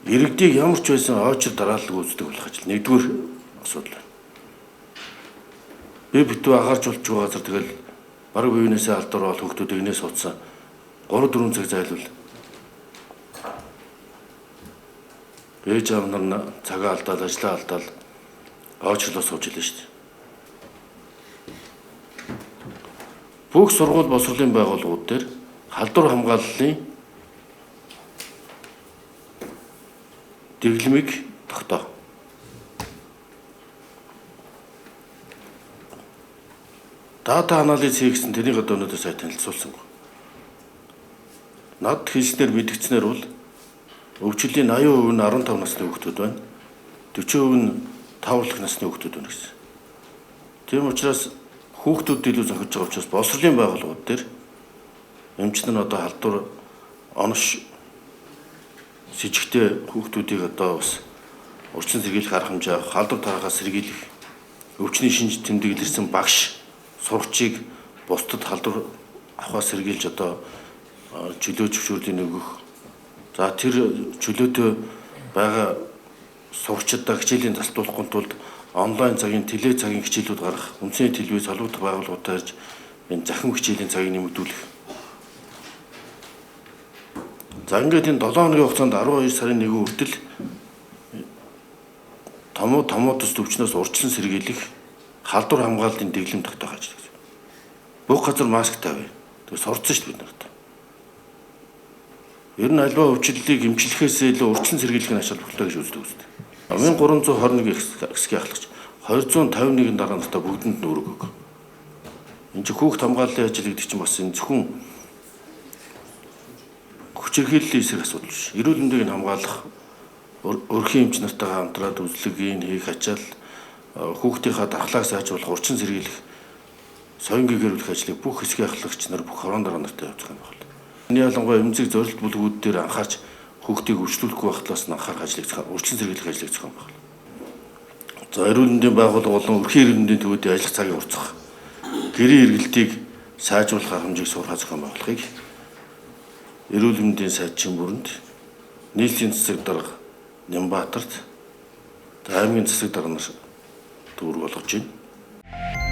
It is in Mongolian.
Иргэдийг ямар ч байсан очир дараалал үүсдэг болох ажил. Нэгдүгээр асуудал байна. Би битүү агаарч болж байгаа газар тэгэл бараг биенээсээ алдар бол хүүхдүүд игнээс утсан 3-4 цаг зайлвал ээж аав нар цагаа алдаал, ажлаа алдаал очрлоо сууж илээ шүү дээ. Бүх сургууль боловсролын байгууллагууд дээр халдвар хамгааллын дэглэмийг тогтоо. Дата анализ хийгсэн тэрийг одоо өнөөдөр сайн танилцуулсан. Над хэлснээр мэдгдснээр бол өвчлөлийн 80% нь 15 насны хүүхдүүд байна. 40% нь 5 насны хүүхдүүд байна гэсэн. Тийм учраас хүүхдүүд илүү зохиж байгаа учраас боловсролын байгууллагууд дээр эмчнэр нь одоо халдвар онош с жигтэй хүүхдүүдийг одоо бас урьдчилан сэргийлэх арга хэмжээ авах, халдвар тарахаас сэргийлэх, өвчний шинж тэмдэглэсэн багш сурагчийг бусдад халдвар авахаас сэргийлж одоо чөлөө зөвшөөрлийг өгөх. За тэр чөлөөтэй байгаа сурагчдаа хичээлийн тасалдуулахын тулд онлайн цагийн теле цагийн хичээлүүд гаргах, үндэсний телевиз холбогдох байгууллагуудаар ирж энэ захин хичээлийн цагийг нэмэгдүүлэх. За ингээд энэ 7 хоногийн хугацаанд 12 сарын 1 хүртэл томоодос төвчнөөс урьдчилан сэргийлэх халдвар хамгааллын дэглэм тогтоох ажил гэсэн. Бүх газар маск тавь. Тэгээ сурцсан шүү дээ бид нарт. Ер нь альва өвчлөлийг эмчлэхээс илүү урьдчилан сэргийлэх нь ашиг болтой гэж үздэг үстэй. 1321 хэсгийн ахлагч 251-ийн дараа нартаа бүгдэнд нүрэг өг. Энд чинь хүүхд хамгааллын ажил гэдэг чинь бас энэ зөвхөн хүчирхийллийн эсрэг асуудал биш. Эрүүл мэндийг хамгаалах, өрхийн эмч нартайгаа хамтраад үзлэгийг хийх ачаал, хүүхдийнхаа дархлааг сайжруулах, урьдчилан сэргийлэх, соёнгийн гэрүүлэх ажлыг бүх хэсгийн ахлагч нар бүх хорон дараа нартай явуулах юм байна. Энэ ялангуяа эмзэг зорилт бүлгүүд дээр анхаарч хүүхдийг өвчлүүлэхгүй байхлаас нь анхаарах ажлыг урьдчилан сэргийлэх ажлыг зохион байгуул. За эрүүл мэндийн байгууллага болон өрхийн эрүүл мэндийн төвүүдийн ажиллах цагийг уртсах, гэрийн эргэлтийг сайжруулах арга хэмжээг сургах зохион байгуулахыг эрүүл мэндийн сайдчийн бүрэнд нийслэлийн засаг дарга Нямбатарт аймгийн засаг дарга нар дүүрэг болгож байна.